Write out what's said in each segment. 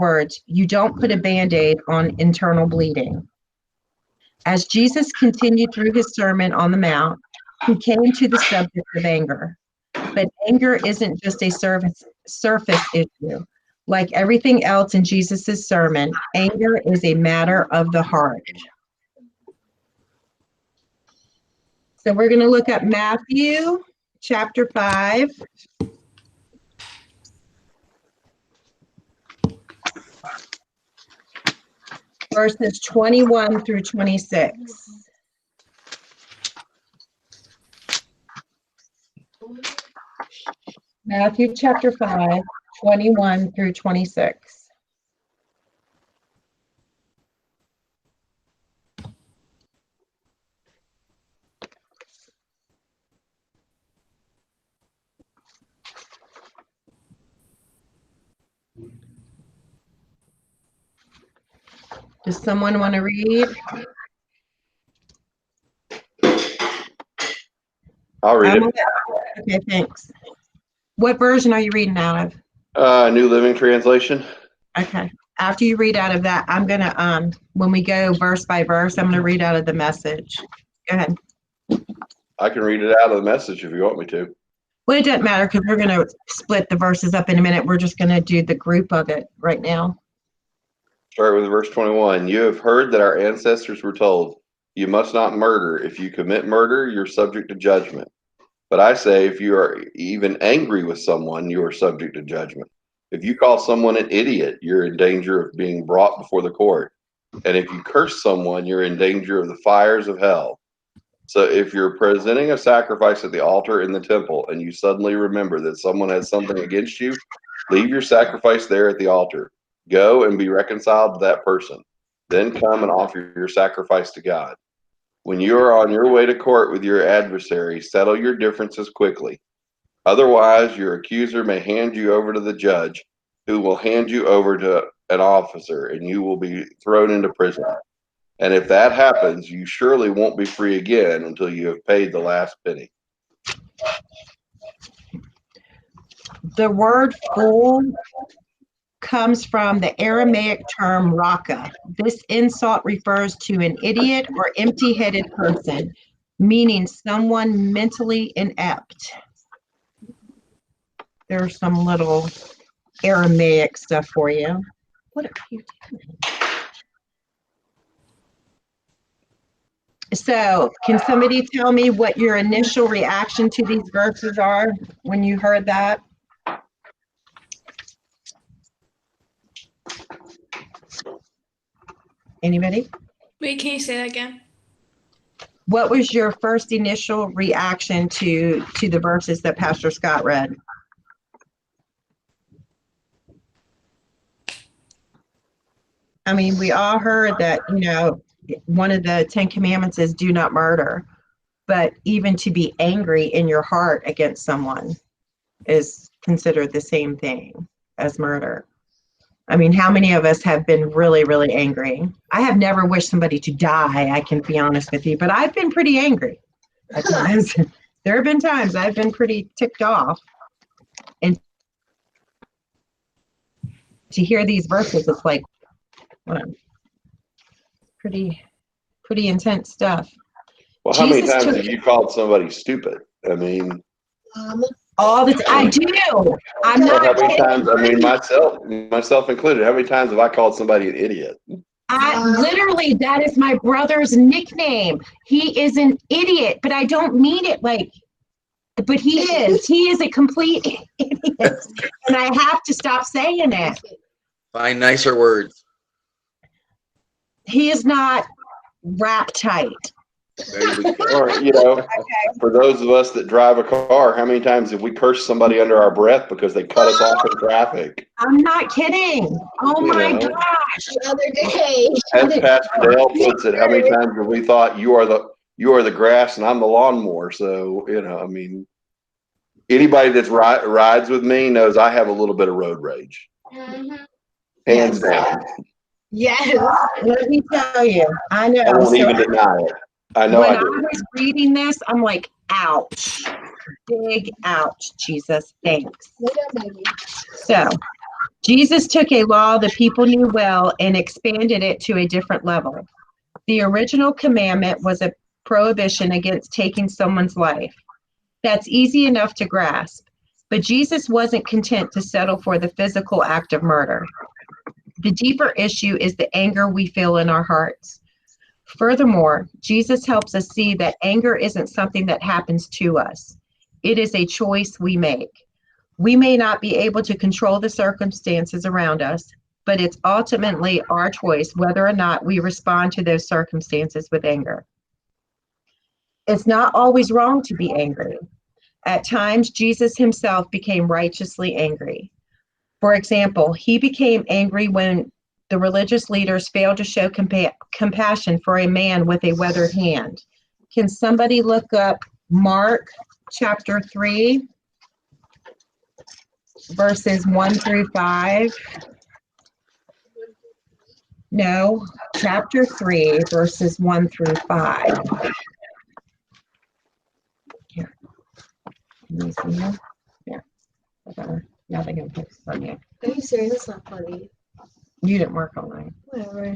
words, you don't put a Band-Aid on internal bleeding. As Jesus continued through his Sermon on the Mount, he came to the subject of anger. But anger isn't just a surface issue. Like everything else in Jesus' sermon, anger is a matter of the heart. So we're going to look at Matthew chapter 5. Verses 21 through 26. Matthew chapter 5, 21 through 26. Does someone want to read? I'll read it. Okay, thanks. What version are you reading out of? New Living Translation. Okay. After you read out of that, I'm going to, when we go verse by verse, I'm going to read out of the Message. Go ahead. I can read it out of the Message if you want me to. Well, it doesn't matter because we're going to split the verses up in a minute. We're just going to do the group of it right now. Start with verse 21. You have heard that our ancestors were told, you must not murder. If you commit murder, you're subject to judgment. But I say, if you are even angry with someone, you are subject to judgment. If you call someone an idiot, you're in danger of being brought before the court. And if you curse someone, you're in danger of the fires of hell. So if you're presenting a sacrifice at the altar in the temple and you suddenly remember that someone has something against you, leave your sacrifice there at the altar. Go and be reconciled to that person. Then come and offer your sacrifice to God. When you are on your way to court with your adversary, settle your differences quickly. Otherwise, your accuser may hand you over to the judge, who will hand you over to an officer, and you will be thrown into prison. And if that happens, you surely won't be free again until you have paid the last penny. The word fool comes from the Aramaic term raka. This insult refers to an idiot or empty-headed person, meaning someone mentally inept. There's some little Aramaic stuff for you. What are you doing? So, can somebody tell me what your initial reaction to these verses are when you heard that? Anybody? Wait, can you say that again? What was your first initial reaction to the verses that Pastor Scott read? I mean, we all heard that, one of the 10 Commandments is do not murder, but even to be angry in your heart against someone is considered the same thing as murder. I mean, how many of us have been really, really angry? I have never wished somebody to die, I can be honest with you, but I've been pretty angry at times. There have been times I've been pretty ticked off. And to hear these verses, it's like, pretty intense stuff. Well, how many times have you called somebody stupid? I mean, all the time. I do. I'm not. How many times? I mean, myself included. How many times have I called somebody an idiot? Literally, that is my brother's nickname. He is an idiot, but I don't mean it like. But he is. He is a complete idiot, and I have to stop saying it. Find nicer words. He is not rap tight. Or, for those of us that drive a car, how many times have we cursed somebody under our breath because they cut us off in traffic? I'm not kidding. Oh my gosh. The other day. As Pastor Dale puts it, how many times have we thought you are the grass and I'm the lawnmower? So, I mean, anybody that rides with me knows I have a little bit of road rage. Mm-hmm. Hands down. Yes, let me tell you. I know. I won't even deny it. I know when I do. I was reading this, I'm like, ouch. Big ouch, Jesus. Thanks. So, Jesus took a law the people knew well and expanded it to a different level. The original commandment was a prohibition against taking someone's life. That's easy enough to grasp, but Jesus wasn't content to settle for the physical act of murder. The deeper issue is the anger we feel in our hearts. Furthermore, Jesus helps us see that anger isn't something that happens to us. It is a choice we make. We may not be able to control the circumstances around us, but it's ultimately our choice whether or not we respond to those circumstances with anger. It's not always wrong to be angry. At times, Jesus himself became righteously angry. For example, he became angry when the religious leaders failed to show compassion for a man with a withered hand. Can somebody look up Mark chapter 3, verses 1 through 5? No, chapter 3, verses 1 through 5. Here. Can you see it? Yeah. Now they're going to fix it on you. Are you serious? That's not funny. You didn't work online. Whatever.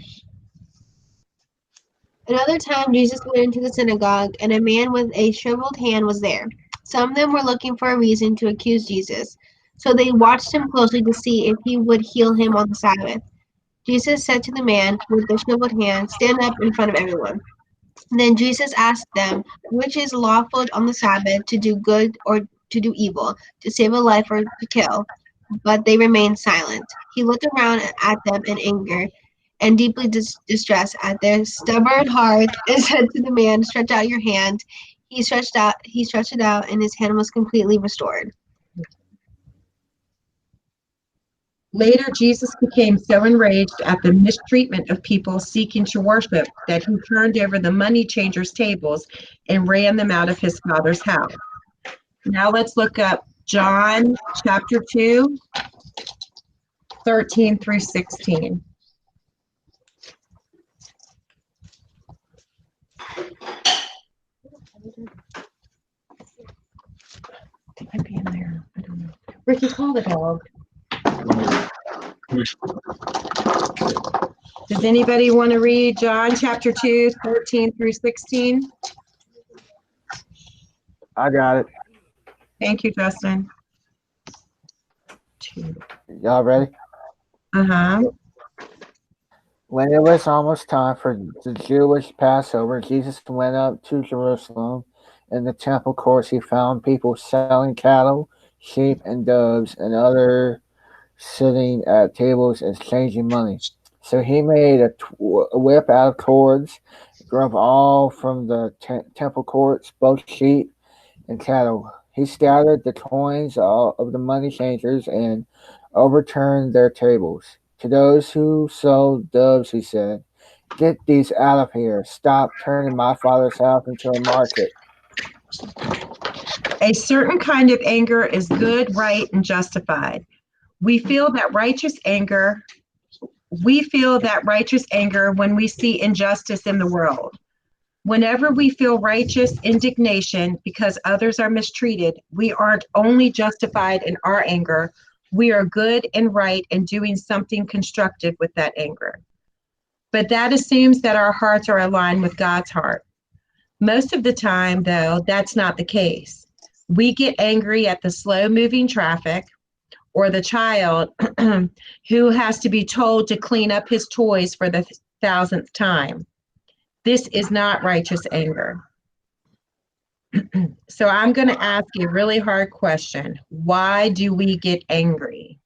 Another time, Jesus went into the synagogue, and a man with a shriveled hand was there. Some of them were looking for a reason to accuse Jesus, so they watched him closely to see if he would heal him on the Sabbath. Jesus said to the man with the shriveled hand, "Stand up in front of everyone." Then Jesus asked them, "Which is lawful on the Sabbath, to do good or to do evil, to save a life or to kill?" But they remained silent. He looked around at them in anger and deeply distressed at their stubborn heart, and said to the man, "Stretch out your hand." He stretched it out, and his hand was completely restored. Later, Jesus became so enraged at the mistreatment of people seeking to worship that he turned over the money changers' tables and ran them out of his father's house. Now let's look up John chapter 2, 13 through 16. It might be in there. I don't know. Ricky, call the dog. Does anybody want to read John chapter 2, 13 through 16? I got it. Thank you, Justin. Y'all ready? Uh-huh. When it was almost time for the Jewish Passover, Jesus went up to Jerusalem. In the temple courts, he found people selling cattle, sheep, and doves, and others sitting at tables exchanging money. So he made a whip out of cords, drove all from the temple courts, both sheep and cattle. He scattered the coins of the money changers and overturned their tables. To those who sold doves, he said, "Get these out of here. Stop turning my father's house into a market." A certain kind of anger is good, right, and justified. We feel that righteous anger when we see injustice in the world. Whenever we feel righteous indignation because others are mistreated, we aren't only justified in our anger, we are good and right in doing something constructive with that anger. But that assumes that our hearts are aligned with God's heart. Most of the time, though, that's not the case. We get angry at the slow-moving traffic or the child who has to be told to clean up his toys for the 1,000th time. This is not righteous anger. So I'm going to ask you a really hard question. Why do we get angry?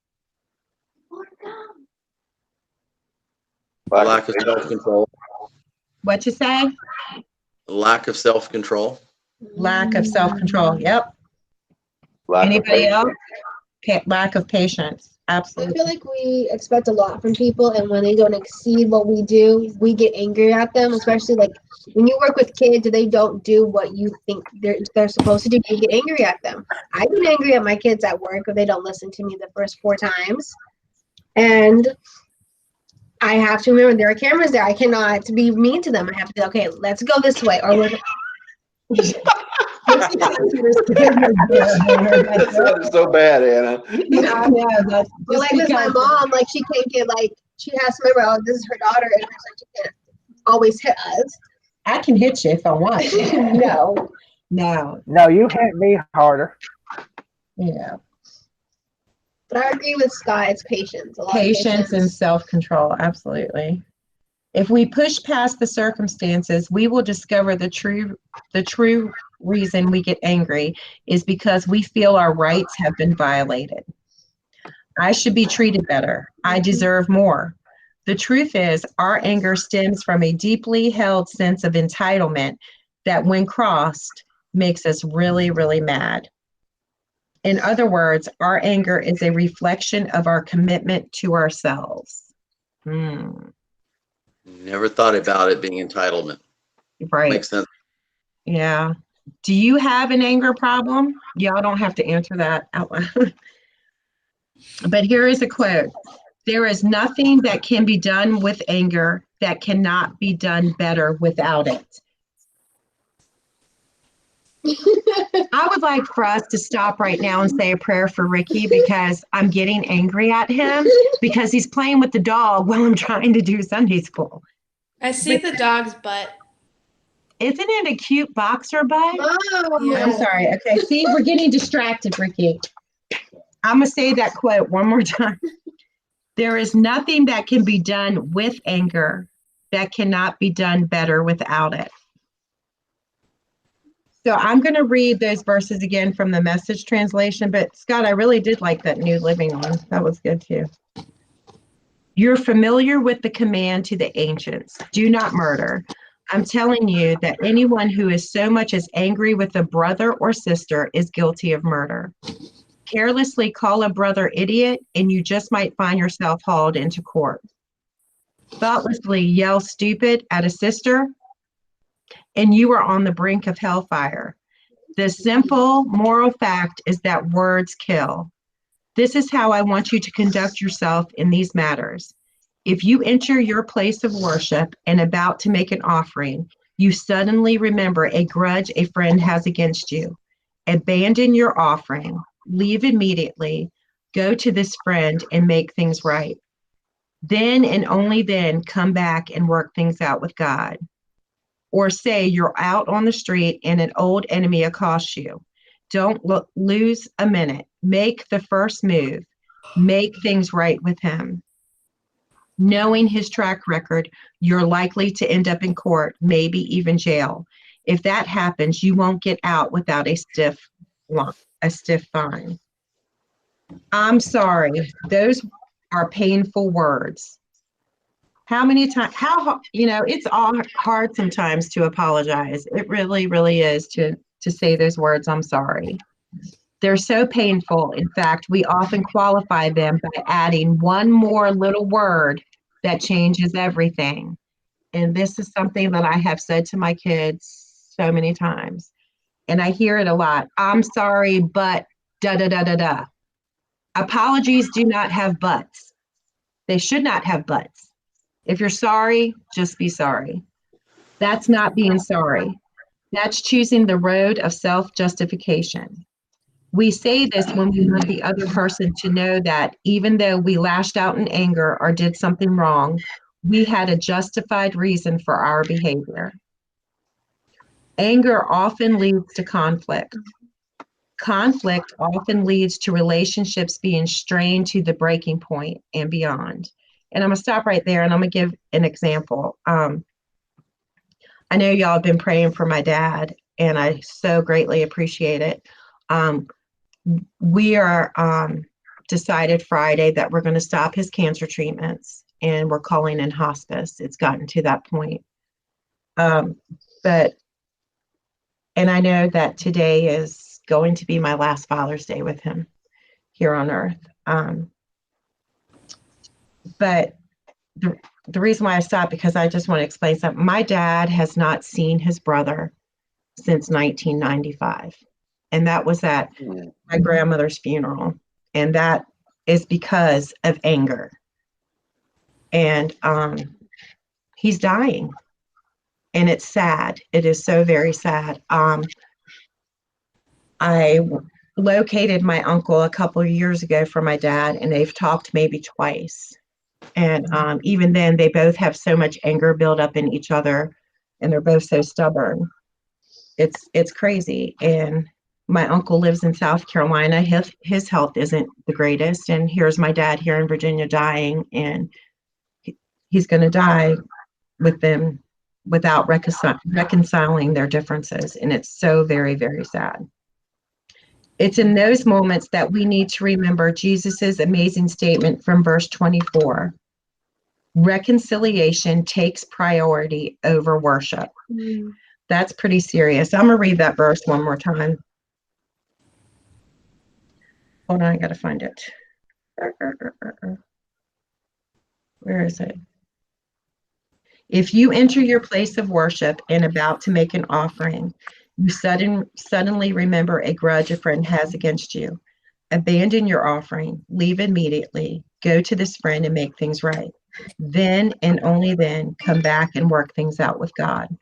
Lack of self-control. What you say? Lack of self-control. Lack of self-control. Yep. Lack of Anybody patience. else? Lack of patience. I Absolutely. feel like we expect a lot from people, and when they don't exceed what we do, we get angry at them. Especially like when you work with kids, and they don't do what you think they're supposed to do, you get angry at them. I get angry at my kids at work if they don't listen to me the first 4 times, and I have to remember there are cameras there. I cannot be mean to them. I have to be okay. Let's go this way, or That sounded so bad, Anna. Yeah, I know. That's Well, just like with my because- mom, like she can't get like she has to remember, oh, this is her daughter, and it's like she can't always hit us. I can hit you if I want. No, no, No, you hit me harder. yeah. But I agree with Scott. It's patience. A lot of Patience and self-control, absolutely. If we push past the circumstances, we will discover the true reason we get angry is because we feel our rights have been violated. I should be treated better. I deserve more. The truth is, our anger stems from a deeply held sense of entitlement that, when crossed, makes us really, really mad. In other words, our anger is a reflection of our commitment to ourselves. Never thought about it being entitlement. Right. Makes sense. Yeah. Do you have an anger problem? Y'all don't have to answer that out loud. But here is a quote. There is nothing that can be done with anger that cannot be done better without it. I would like for us to stop right now and say a prayer for Ricky because I'm getting angry at him because he's playing with the dog while I'm trying to do Sunday school. I see the dog's butt. Isn't it a cute boxer butt? Oh, Yeah. I'm sorry. Okay, see, we're getting distracted, Ricky. I'm going to say that quote one more time. There is nothing that can be done with anger that cannot be done better without it. So I'm going to read those verses again from the Message translation, but Scott, I really did like that New Living one. That was good too. You're familiar with the command to the ancients, do not murder. I'm telling you that anyone who is so much as angry with a brother or sister is guilty of murder. Carelessly call a brother idiot and you just might find yourself hauled into court. Thoughtlessly yell stupid at a sister and you are on the brink of hellfire. The simple moral fact is that words kill. This is how I want you to conduct yourself in these matters. If you enter your place of worship and about to make an offering, you suddenly remember a grudge a friend has against you. Abandon your offering, leave immediately, go to this friend and make things right. Then and only then come back and work things out with God. Or say you're out on the street and an old enemy accosts you. Don't lose a minute. Make the first move. Make things right with him. Knowing his track record, you're likely to end up in court, maybe even jail. If that happens, you won't get out without a stiff fine. I'm sorry. Those are painful words. How many times, it's all hard sometimes to apologize. It really, really is to say those words, I'm sorry. They're so painful. In fact, we often qualify them by adding one more little word that changes everything. And this is something that I have said to my kids so many times. And I hear it a lot. I'm sorry, but da da da da da. Apologies do not have buts. They should not have buts. If you're sorry, just be sorry. That's not being sorry. That's choosing the road of self-justification. We say this when we want the other person to know that even though we lashed out in anger or did something wrong, we had a justified reason for our behavior. Anger often leads to conflict. Conflict often leads to relationships being strained to the breaking point and beyond. And I'm going to stop right there and I'm going to give an example. I know y'all have been praying for my dad and I so greatly appreciate it. We are decided Friday that we're going to stop his cancer treatments and we're calling in hospice. It's gotten to that point. And I know that today is going to be my last Father's Day with him here on earth. But the reason why I stopped, because I just want to explain something. My dad has not seen his brother since 1995. And that was at my grandmother's funeral. And that is because of anger. And he's dying. and it's sad. It is so very sad. I located my uncle a couple of years ago for my dad, and they've talked maybe twice. And even then, they both have so much anger built up in each other, and they're both so stubborn. It's crazy. And my uncle lives in South Carolina. His health isn't the greatest, and here's my dad here in Virginia dying, and he's going to die with them without reconciling their differences, and it's so very, very sad. It's in those moments that we need to remember Jesus's amazing statement from verse 24. Reconciliation takes priority over worship. Mm. That's pretty serious. I'm going to read that verse one more time. Hold on, I got to find it. Where is it? If you enter your place of worship and about to make an offering, you suddenly remember a grudge a friend has against you. Abandon your offering, leave immediately, go to this friend and make things right. Then and only then come back and work things out with God.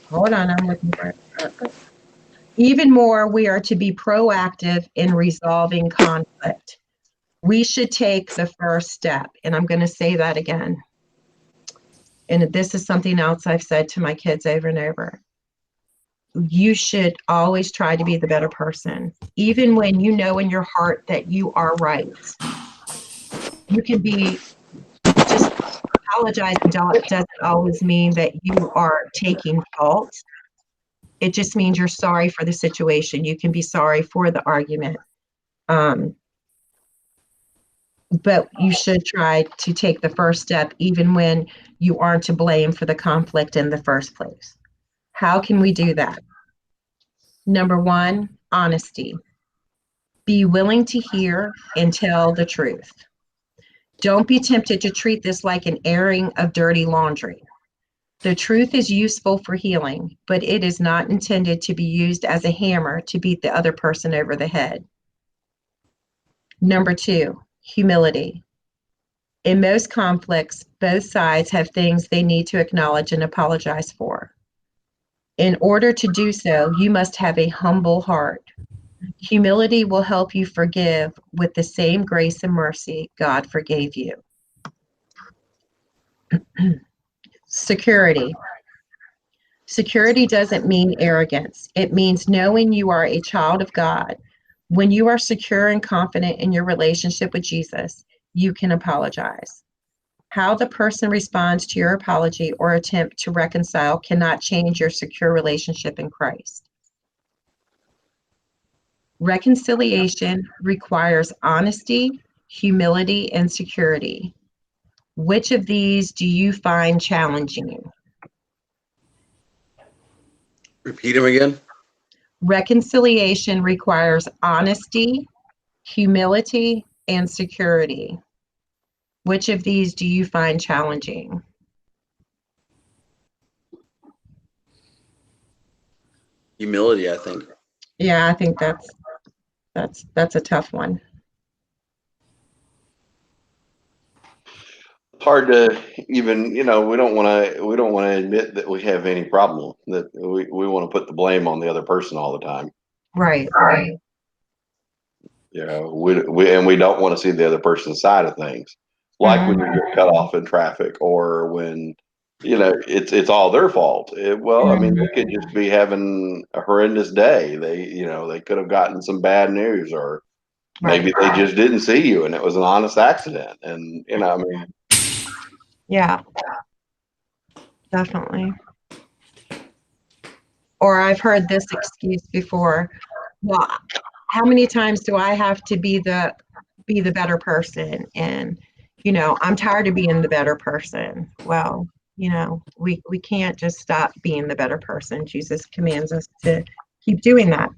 Hold on, I'm looking for it. Even more, we are to be proactive in resolving conflict. We should take the first step, and I'm going to say that again. And this is something else I've said to my kids over and over. You should always try to be the better person, even when you know in your heart that you are right. You can be just apologizing doesn't always mean that you are taking fault. It just means you're sorry for the situation. You can be sorry for the argument. But you should try to take the first step, even when you aren't to blame for the conflict in the first place. How can we do that? Number one, honesty. Be willing to hear and tell the truth. Don't be tempted to treat this like an airing of dirty laundry. The truth is useful for healing, but it is not intended to be used as a hammer to beat the other person over the head. Number two, humility. In most conflicts, both sides have things they need to acknowledge and apologize for. In order to do so, you must have a humble heart. Humility will help you forgive with the same grace and mercy God forgave you. Security. Security doesn't mean arrogance. It means knowing you are a child of God. When you are secure and confident in your relationship with Jesus, you can apologize. How the person responds to your apology or attempt to reconcile cannot change your secure relationship in Christ. Reconciliation requires honesty, humility, and security. Which of these do you find challenging? Repeat them again. Reconciliation requires honesty, humility, and security. Which of these do you find challenging? Humility, I think. Yeah, I think that's a tough one. It's hard to even, we don't want to admit that we have any problem, that we want to put the blame on the other person all the time. Right. We don't want to see the other person's side of things. Like when you get cut off in traffic, or when, it's all their fault. They could just be having a horrendous day. They could have gotten some bad news, or maybe they just didn't see you and it was an honest accident. And, Yeah, definitely. Or I've heard this excuse before. Well, how many times do I have to be the better person? And, I'm tired of being the better person. Well, we can't just stop being the better person. Jesus commands us to keep doing that.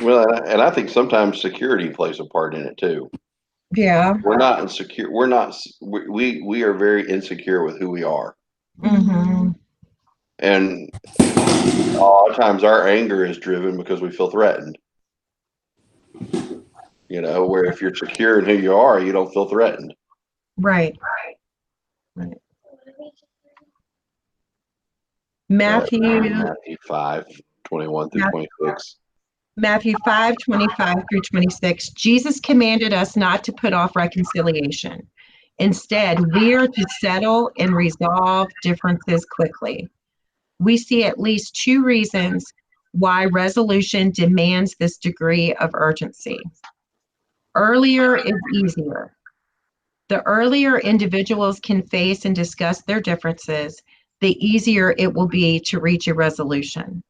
well, and I think sometimes security plays a part in it too. Yeah. We're not insecure. We are very insecure with who we are. Mm-hmm. And a lot of times our anger is driven because we feel threatened. Where if you're secure in who you are, you don't feel threatened. Right. Right. Matthew Matthew 5:21 through Matthew 26. Matthew 5:25 through 26, Jesus commanded us not to put off reconciliation. Instead, we are to settle and resolve differences quickly. We see at least two reasons why resolution demands this degree of urgency. Earlier is easier. The earlier individuals can face and discuss their differences, the easier it will be to reach a resolution.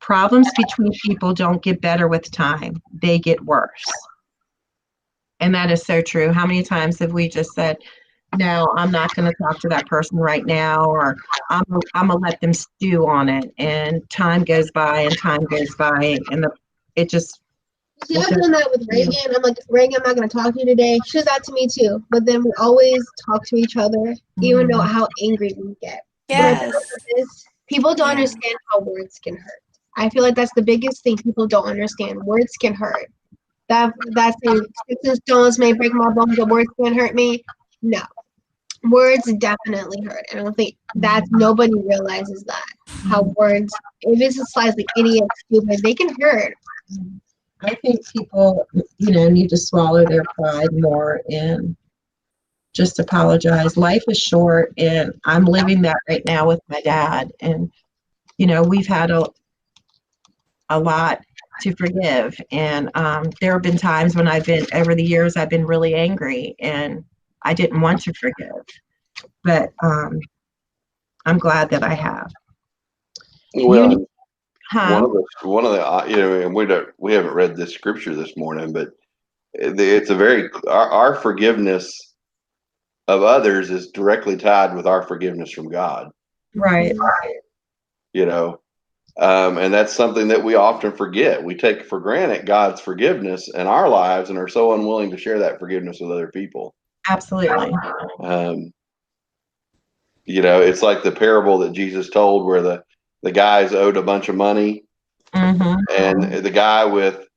Problems between people don't get better with time, they get worse. And that is so true. How many times have we just said, no, I'm not going to talk to that person right now, or I'm going to let them stew on it. And time goes by and time goes by, and it just, See, I've done that with Reagan. I'm like, Reagan, I'm not going to talk to you today. She does that to me too. But then we always talk to each other, even though how angry we get. Yes. People don't Yeah. understand how words can hurt. I feel like that's the biggest thing people don't understand. Words can hurt. That's saying sticks and stones may break my bones, but words can hurt me. No, words definitely hurt. And I don't think that nobody realizes that how words, if it's a slightly idiot, stupid, they can hurt. I think people, need to swallow their pride more and just apologize. Life is short, and I'm living that right now with my dad. And, we've had a lot to forgive. And there have been times when over the years, I've been really angry and I didn't want to forgive. But I'm glad that I have. Well, Huh? one of the and we haven't read this scripture this morning, but it's our forgiveness of others is directly tied with our forgiveness from God. Right. And that's something that we often forget. We take for granted God's forgiveness in our lives and are so unwilling to share that forgiveness with other people. Absolutely. It's like the parable that Jesus told where the guys owed a bunch of money, Mm-hmm. and the guy with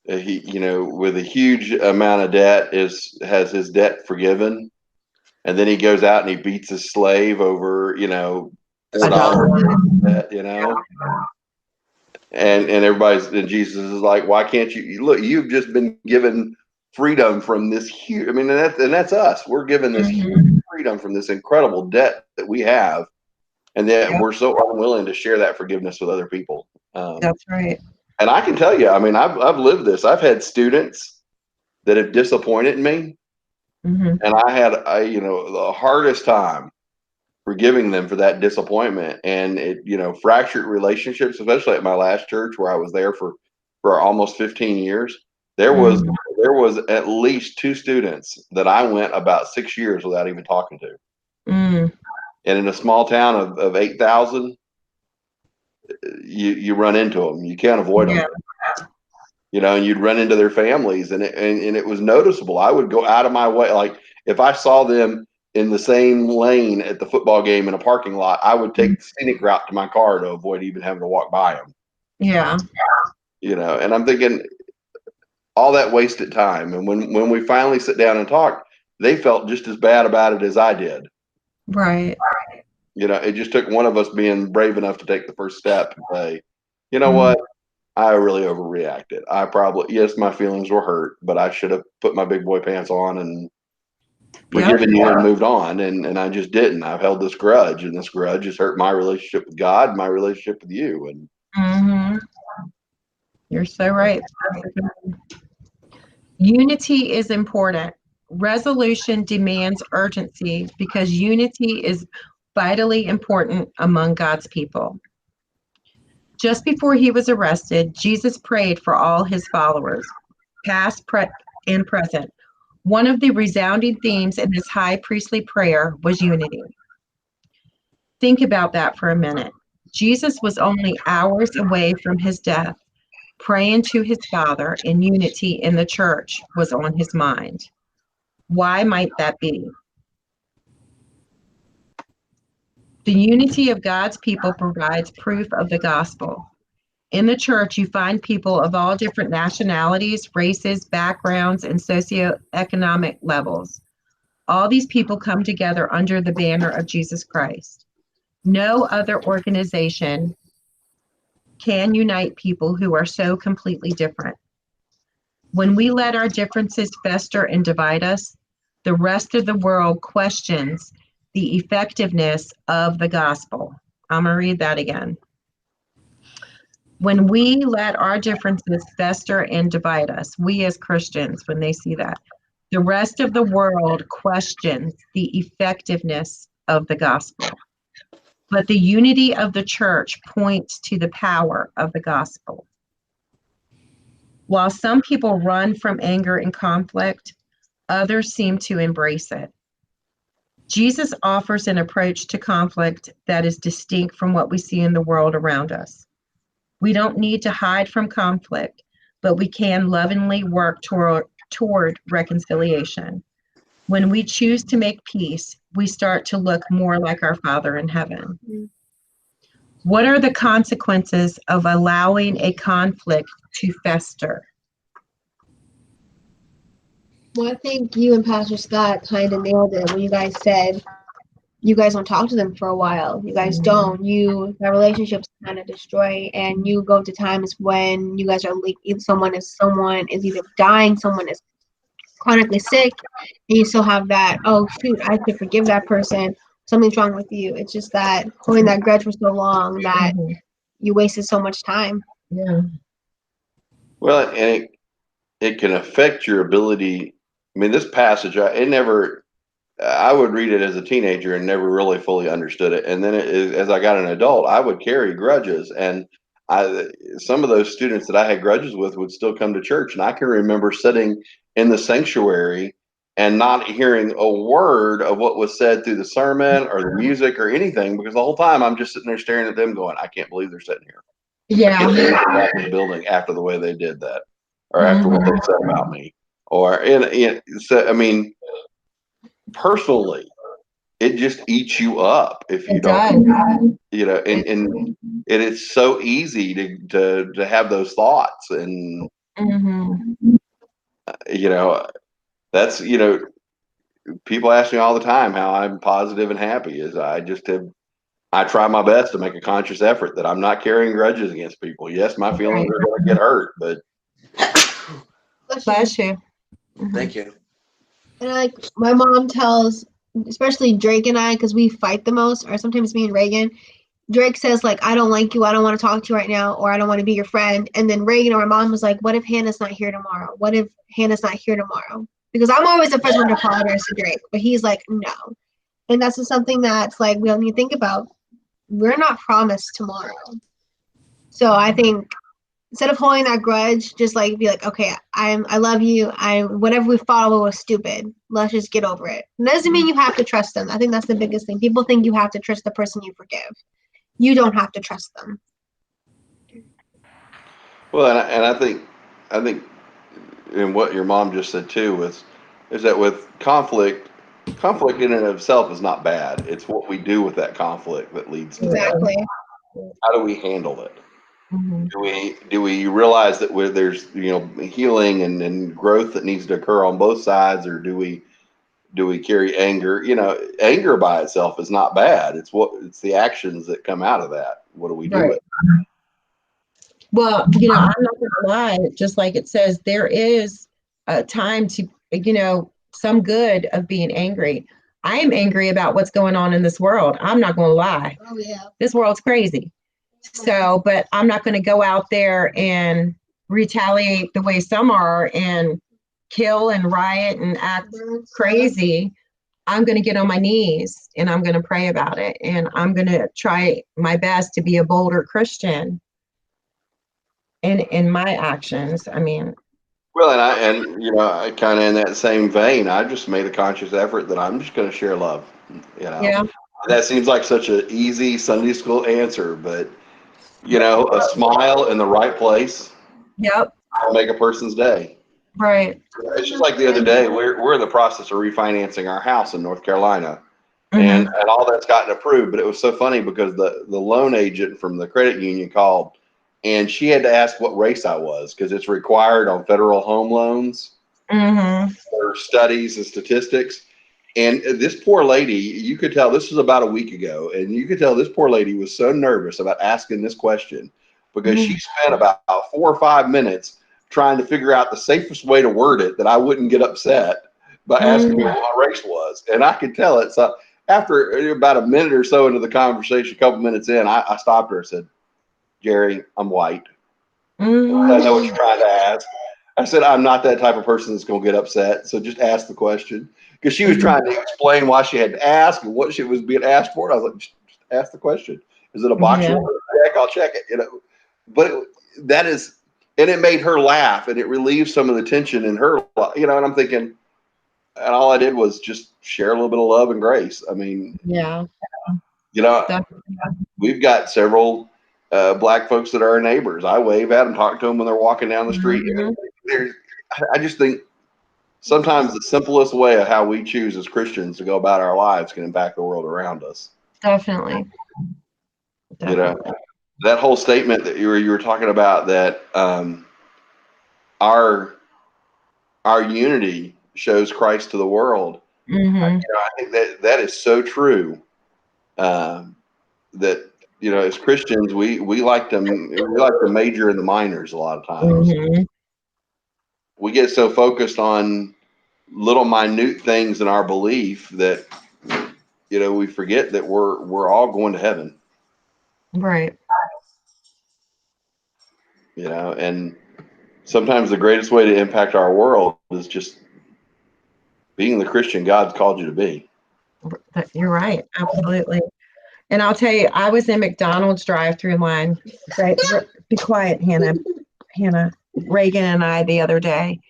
a huge amount of debt has his debt forgiven, and then he goes out and he beats his slave over $4 debt, and and Jesus is like, why can't you look? You've just been given freedom from this huge. I mean, and that's us. We're given this huge freedom from this incredible debt that we have, and then we're so unwilling to share that forgiveness with other people. That's right. And I can tell you, I mean, I've lived this. I've had students that have disappointed me, and I had the hardest time forgiving them for that disappointment, and it fractured relationships, especially at my last church where I was there for almost 15 years. There was at least two students that I went about 6 years without even talking to. And in a small town of 8,000, you run into them. You can't avoid them. And you'd run into their families, and it was noticeable. I would go out of my way, like if I saw them in the same lane at the football game in a parking lot, I would take the scenic route to my car to avoid even having to walk by them. Yeah. And I'm thinking all that wasted time. And when we finally sit down and talk, they felt just as bad about it as I did. Right. It just took one of us being brave enough to take the first step and say, you know what? I really overreacted. Yes, my feelings were hurt, but I should have put my big boy pants on and forgiven you and moved on. And I just didn't. I've held this grudge, and this grudge has hurt my relationship with God, my relationship with you. And You're so right. Unity is important. Resolution demands urgency because unity is vitally important among God's people. Just before he was arrested, Jesus prayed for all his followers, past, and present. One of the resounding themes in this high priestly prayer was unity. Think about that for a minute. Jesus was only hours away from his death. Praying to his Father in unity in the church was on his mind. Why might that be? The unity of God's people provides proof of the gospel. In the church, you find people of all different nationalities, races, backgrounds, and socioeconomic levels. All these people come together under the banner of Jesus Christ. No other organization can unite people who are so completely different. When we let our differences fester and divide us, the rest of the world questions the effectiveness of the gospel. I'm going to read that again. When we let our differences fester and divide us, we as Christians, when they see that, the rest of the world questions the effectiveness of the gospel. But the unity of the church points to the power of the gospel. While some people run from anger and conflict, others seem to embrace it. Jesus offers an approach to conflict that is distinct from what we see in the world around us. We don't need to hide from conflict, but we can lovingly work toward reconciliation. When we choose to make peace, we start to look more like our Father in heaven. What are the consequences of allowing a conflict to fester? Well, I think you and Pastor Scott kind of nailed it when you guys said you guys don't talk to them for a while. You guys don't. The relationships kind of destroy, and you go to times when you guys are either someone is either dying, someone is chronically sick, and you still have that, oh shoot, I should forgive that person. Something's wrong with you. It's just that holding that grudge for so long that you wasted so much time. Yeah. Well, and it can affect your ability. I mean, this passage, I would read it as a teenager and never really fully understood it. And then as I got an adult, I would carry grudges. And some of those students that I had grudges with would still come to church. And I can remember sitting in the sanctuary and not hearing a word of what was said through the sermon or the music or anything, because the whole time I'm just sitting there staring at them going, I can't believe they're sitting here. I can't believe they're back in the building after the way they did that, or after what they said about me. Or, so, I mean, personally, it just eats you up if you don't, and it is so easy to have those thoughts. And, that's, people ask me all the time how I'm positive and happy. I try my best to make a conscious effort that I'm not carrying grudges against people. Yes, my feelings are going to get hurt, but. Bless you. Thank you. And like my mom tells, especially Drake and I, because we fight the most, or sometimes me and Reagan, Drake says like, I don't like you, I don't want to talk to you right now, or I don't want to be your friend. And then Reagan or my mom was like, what if Hannah's not here tomorrow? What if Hannah's not here tomorrow? Because I'm always the first one to apologize to Drake, but he's like, no. And that's just something that's like, we don't need to think about. We're not promised tomorrow. So I think instead of holding that grudge, just like be like, okay, I love you. Whatever we fought over was stupid. Let's just get over it. It doesn't mean you have to trust them. I think that's the biggest thing. People think you have to trust the person you forgive. You don't have to trust them. Well, and I think, and what your mom just said too is that with conflict in and of itself is not bad. It's what we do with that conflict that leads to Exactly. that. How do we handle it? Do we realize that there's healing and growth that needs to occur on both sides, or do we carry anger? Anger by itself is not bad. It's the actions that come out of that. What do we do with it? Well, I'm not going to lie. Just like it says, there is a time to, some good of being angry. I am angry about what's going on in this world. I'm not going to lie. Oh yeah. This world's crazy. So, but I'm not going to go out there and retaliate the way some are and kill and riot and act crazy. I'm going to get on my knees and I'm going to pray about it. And I'm going to try my best to be a bolder Christian in my actions. I mean, Well, I kind of in that same vein, I just made a conscious effort that I'm just going to share love. Yeah. That seems like such an easy Sunday school answer, but a smile in the right place Yep. will make a person's day. Right. It's just like the other day, we're in the process of refinancing our house in North Carolina, and all that's gotten approved. But it was so funny because the loan agent from the credit union called, and she had to ask what race I was because it's required on federal home loans for studies and statistics. And this poor lady, you could tell this was about a week ago, and you could tell this poor lady was so nervous about asking this question because she spent about 4 or 5 minutes trying to figure out the safest way to word it that I wouldn't get upset by asking me what my race was. And I could tell it. So after about a minute or so into the conversation, a couple minutes in, I stopped her and said, Jerry, I'm white. I know what you're trying to ask. I said, I'm not that type of person that's going to get upset. So just ask the question. Because she was trying to explain why she had to ask and what she was being asked for. And I was like, just ask the question. Is it a box you want to check? I'll check it. But that is, and it made her laugh and it relieved some of the tension in her, and I'm thinking, and all I did was just share a little bit of love and grace. I mean, Yeah. We've got several black folks that are our neighbors. I wave at them, talk to them when they're walking down the street. I just think sometimes the simplest way of how we choose as Christians to go about our lives can impact the world around us. Definitely. That whole statement that you were talking about, that our unity shows Christ to the world. I think that is so true. That as Christians, we like to major in the minors a lot of times. We get so focused on little minute things in our belief that we forget that we're all going to heaven. Right. And sometimes the greatest way to impact our world is just being the Christian God's called you to be. You're right. Absolutely. And I'll tell you, I was in McDonald's drive-through line. Right, be quiet, Hannah. Reagan and I the other day.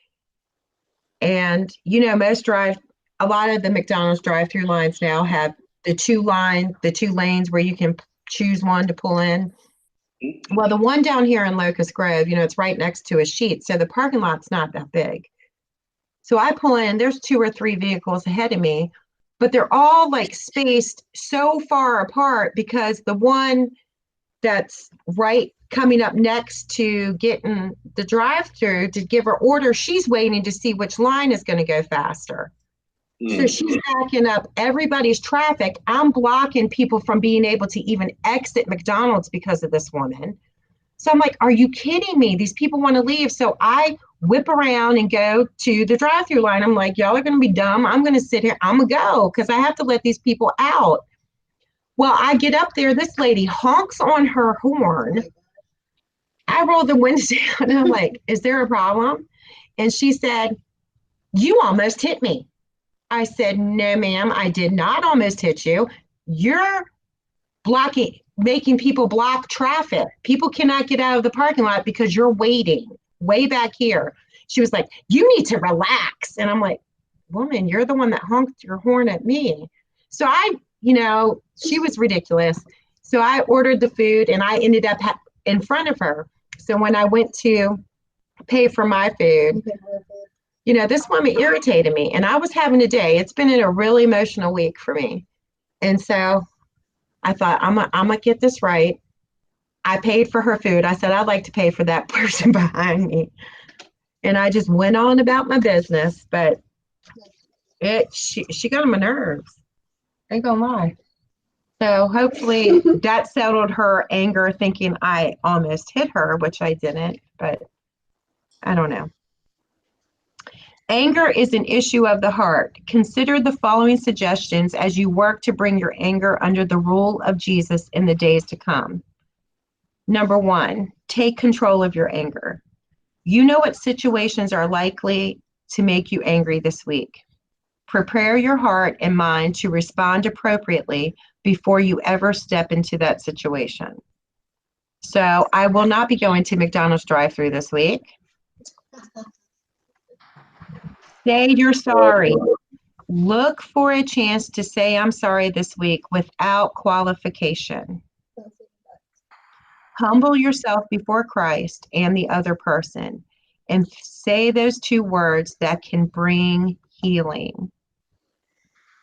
And a lot of the McDonald's drive-through lines now have the two lanes where you can choose one to pull in. Well, the one down here in Locust Grove, it's right next to a sheet. So the parking lot's not that big. So I pull in, there's 2 or 3 vehicles ahead of me, but they're all like spaced so far apart because the one that's right coming up next to getting the drive-through to give her order, she's waiting to see which line is going to go faster. So she's backing up everybody's traffic. I'm blocking people from being able to even exit McDonald's because of this woman. So I'm like, are you kidding me? These people want to leave. So I whip around and go to the drive-through line. I'm like, y'all are going to be dumb. I'm going to sit here. I'm going to go because I have to let these people out. Well, I get up there. This lady honks on her horn. I roll the window down and I'm like, is there a problem? And she said, you almost hit me. I said, no, ma'am, I did not almost hit you. You're making people block traffic. People cannot get out of the parking lot because you're waiting way back here. She was like, you need to relax. And I'm like, woman, you're the one that honked your horn at me. So she was ridiculous. So I ordered the food and I ended up in front of her. So when I went to pay for my food, this woman irritated me and I was having a day. It's been a really emotional week for me. And so I thought, I'm gonna get this right. I paid for her food. I said, I'd like to pay for that person behind me. And I just went on about my business, but she got on my nerves. Ain't gonna lie. So hopefully that settled her anger, thinking I almost hit her, which I didn't, but I don't know. Anger is an issue of the heart. Consider the following suggestions as you work to bring your anger under the rule of Jesus in the days to come. Number 1, take control of your anger. You know what situations are likely to make you angry this week. Prepare your heart and mind to respond appropriately before you ever step into that situation. So I will not be going to McDonald's drive-thru this week. Say you're sorry. Look for a chance to say I'm sorry this week without qualification. Humble yourself before Christ and the other person and say those 2 words that can bring healing.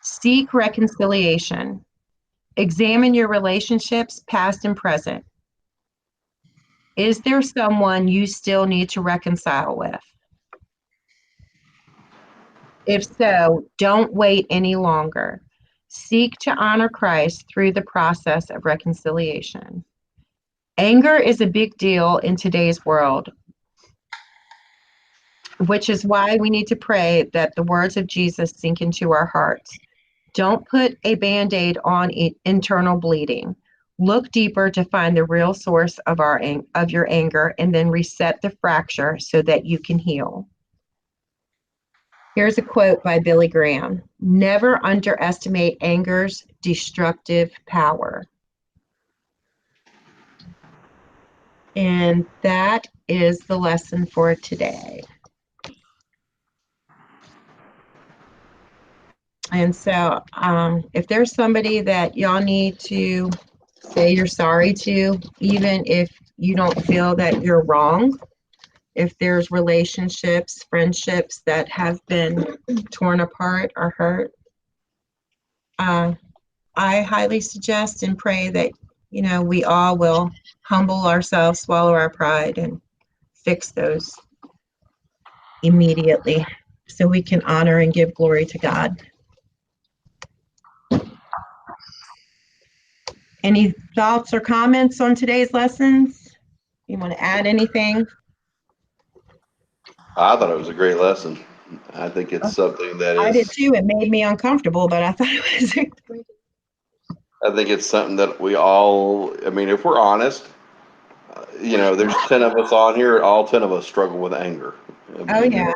Seek reconciliation. Examine your relationships, past and present. Is there someone you still need to reconcile with? If so, don't wait any longer. Seek to honor Christ through the process of reconciliation. Anger is a big deal in today's world, which is why we need to pray that the words of Jesus sink into our hearts. Don't put a band-aid on internal bleeding. Look deeper to find the real source of your anger, and then reset the fracture so that you can heal. Here's a quote by Billy Graham. Never underestimate anger's destructive power. And that is the lesson for today. And so if there's somebody that y'all need to say you're sorry to, even if you don't feel that you're wrong, if there's relationships, friendships that have been torn apart or hurt, I highly suggest and pray that, we all will humble ourselves, swallow our pride, and fix those immediately so we can honor and give glory to God. Any thoughts or comments on today's lessons? You want to add anything? I thought it was a great lesson. I think it's something that I did is, too. It made me uncomfortable, but I thought it was I think it's something that we all, I mean, if we're honest, there's 10 of us on here, all 10 of us struggle with anger. Oh, yeah.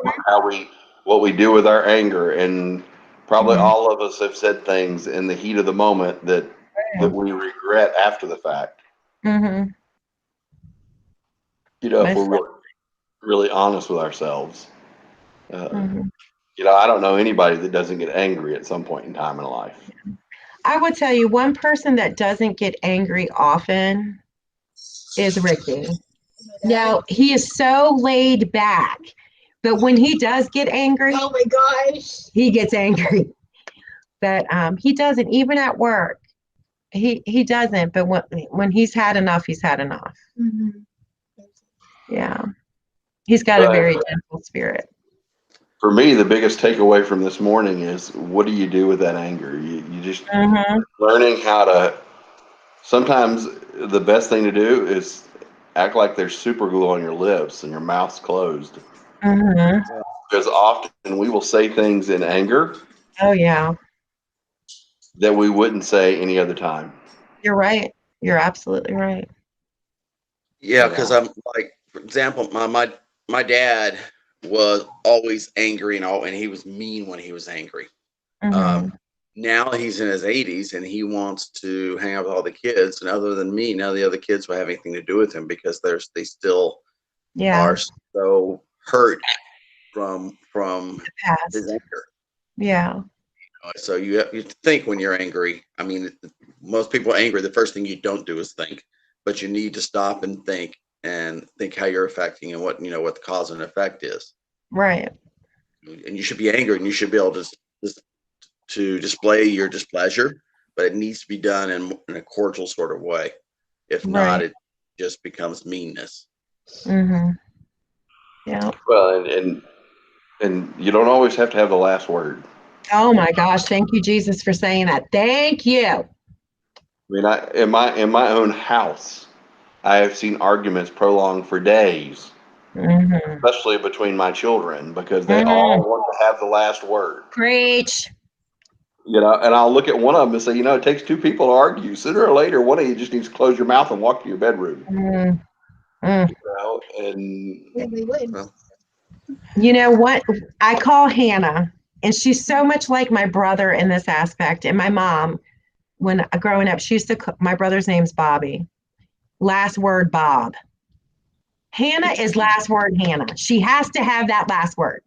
What we do with our anger. And probably Mhm. all of us have said things in the heat of the moment that we regret after the fact. Mm-hmm. If we're really, really honest with ourselves. Mm-hmm. I don't know anybody that doesn't get angry at some point in time in life. I would tell you one person that doesn't get angry often is Ricky. Now, he is so laid back, but when he does get angry, Oh my gosh. he gets angry. But he doesn't, even at work. He doesn't, but when he's had enough, he's had enough. Mm-hmm. Yeah. He's got a very gentle spirit. For me, the biggest takeaway from this morning is, what do you do with that anger? You just learning how to, sometimes the best thing to do is act like there's super glue on your lips and your mouth's closed. Because often we will say things in anger Oh, yeah. that we wouldn't say any other time. You're right. You're absolutely right. Yeah, because I'm like, for example, my dad was always angry and he was mean when he was angry. Now he's in his 80s and he wants to hang out with all the kids, and other than me, none of the other kids will have anything to do with him because they still are so hurt from his anger. Yeah. So you think when you're angry. I mean, most people are angry. The first thing you don't do is think, but you need to stop and think how you're affecting and what the cause and effect is. Right. And you should be angry, and you should be able to display your displeasure, but it needs to be done in a cordial sort of way. If not, it just becomes meanness. Mm-hmm. Yeah. Well, and you don't always have to have the last word. Oh my gosh! Thank you, Jesus, for saying that. Thank you. I mean, in my own house, I have seen arguments prolonged for days, especially between my children, because they all want to have the last word. Preach. And I'll look at one of them and say, it takes two people to argue. Sooner or later, one of you just needs to close your mouth and walk to your bedroom. And You know what? I call Hannah, and she's so much like my brother in this aspect. And my mom, when growing up, she used to my brother's name's Bobby. Last word, Bob. Hannah is last word, Hannah. She has to have that last word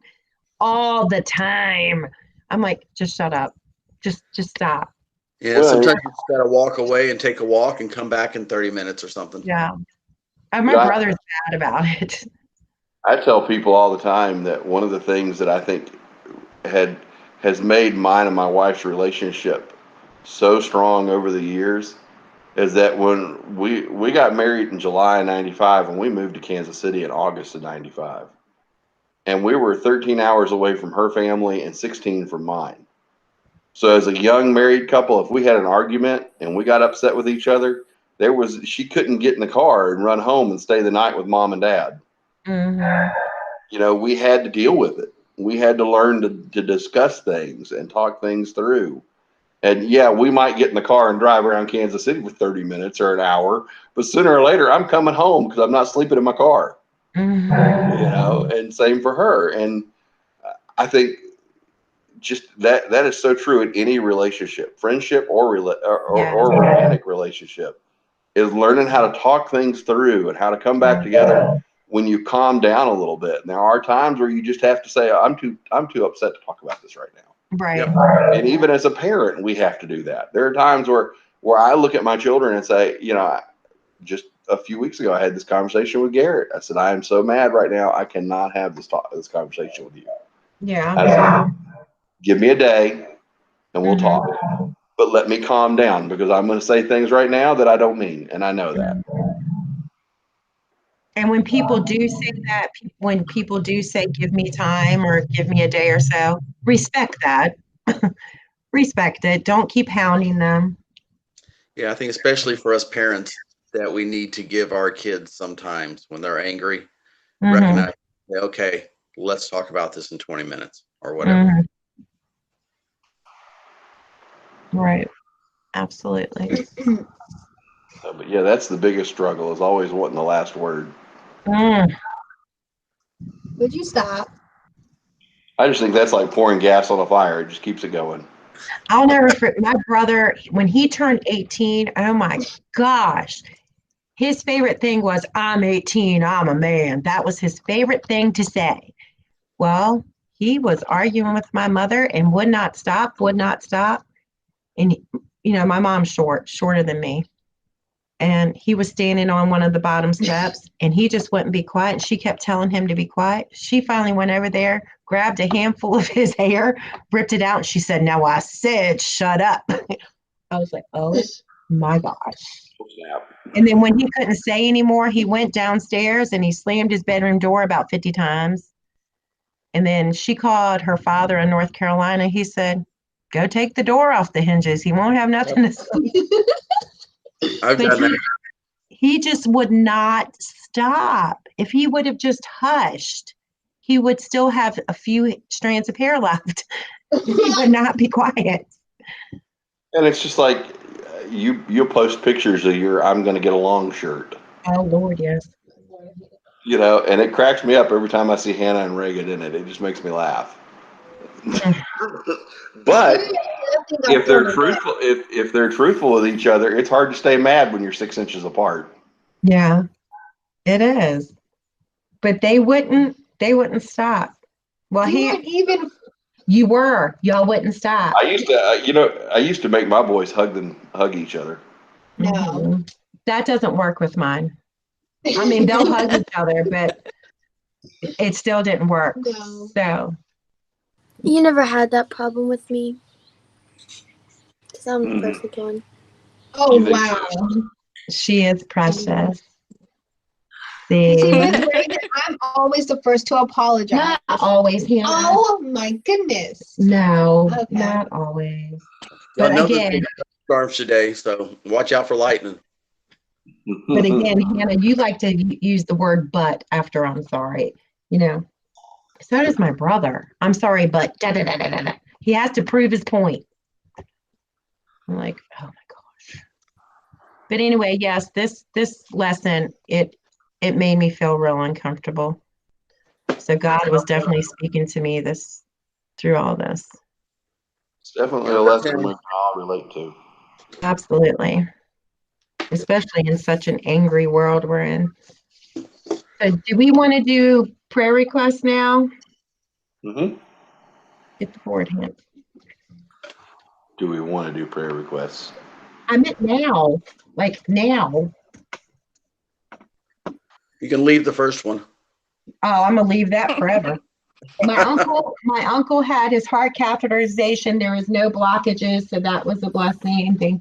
all the time. I'm like, just shut up. Just stop. Yeah, sometimes you just gotta walk away and take a walk and come back in 30 minutes or something. Yeah. My brother's bad about it. I tell people all the time that one of the things that I think has made mine and my wife's relationship so strong over the years is that when we got married in July of '95 and we moved to Kansas City in August of '95. and we were 13 hours away from her family and 16 from mine. So as a young married couple, if we had an argument and we got upset with each other, she couldn't get in the car and run home and stay the night with mom and dad. Mhm. You know, we had to deal with it. We had to learn to discuss things and talk things through. And yeah, we might get in the car and drive around Kansas City for 30 minutes or an hour, but sooner or later I'm coming home because I'm not sleeping in my car, Mhm. you know, and same for her. And I think just that is so true in any relationship, friendship or romantic relationship, is learning how to talk things through and how to come back together when you calm down a little bit. There are times where you just have to say, I'm too upset to talk about this right now. Right. Yep. And even as a parent, we have to do that. There are times where I look at my children and say, you know, just a few weeks ago, I had this conversation with Garrett. I said, I am so mad right now. I cannot have this conversation with you. Yeah. I said, give me a day and we'll Mhm. talk, but let me calm down because I'm going to say things right now that I don't mean. And I know that. And when people do say that, when people do say, give me time or give me a day or so, respect that. Respect it. Don't keep hounding them. Yeah, I think especially for us parents that we need to give our kids sometimes when they're angry, Mhm. recognize, okay, let's talk about this in 20 minutes or whatever. Mhm. Right. Absolutely. But yeah, that's the biggest struggle, is always wanting the last word. Mm. Would you stop? I just think that's like pouring gas on a fire. It just keeps it going. I'll never forget my brother when he turned 18. Oh my gosh. His favorite thing was, I'm 18, I'm a man. That was his favorite thing to say. Well, he was arguing with my mother and would not stop, would not stop. And, you know, my mom's shorter than me. And he was standing on one of the bottom steps and he just wouldn't be quiet. And she kept telling him to be quiet. She finally went over there, grabbed a handful of his hair, ripped it out. And she said, now I said, shut up. I was like, oh my gosh. Snap. And then when he couldn't say anymore, he went downstairs and he slammed his bedroom door about 50 times. And then she called her father in North Carolina. He said, go take the door off the hinges. He won't have nothing to say. I've But done that. he just would not stop. If he would have just hushed, he would still have a few strands of hair left. He would not be quiet. And it's just like you'll post pictures of your I'm going to get along shirt, Oh, Lord, yes. you know, and it cracks me up every time I see Hannah and Reagan in it. It just makes me laugh. But if they're truthful, if they're truthful with each other, it's hard to stay mad when you're 6 inches apart. Yeah, it is. But they wouldn't stop. Well, y'all wouldn't stop. I used to, I used to make my boys hug each other. No. Mhm. That doesn't work with mine. I mean, they'll hug each other, but it still didn't work. No. So, You never had that problem with me. Because I'm the Mhm. perfect one. Oh, You think wow. so? she is precious. See, See, with Reagan, I'm always the first to apologize. not always, Hannah. Oh, my goodness. No, Okay. not always. Y'all But know again, there's storms today, so watch out for lightning. but again, Hannah, you like to use the word "but" after "I'm sorry." You know, so does my brother. I'm sorry, but da da da da da. He has to prove his point. I'm like, oh my gosh. But anyway, yes, this lesson it made me feel real uncomfortable. So God was definitely speaking to me through all this. It's definitely a lesson we can all relate to. Absolutely. Especially in such an angry world we're in. So do we want to do prayer requests now? Mm-hmm. Get the board hand. Do we want to do prayer requests? I meant now. Like now. You can leave the first one. Oh, I'm gonna leave that forever. My uncle had his heart catheterization. There was no blockages, so that was a blessing. Thank you.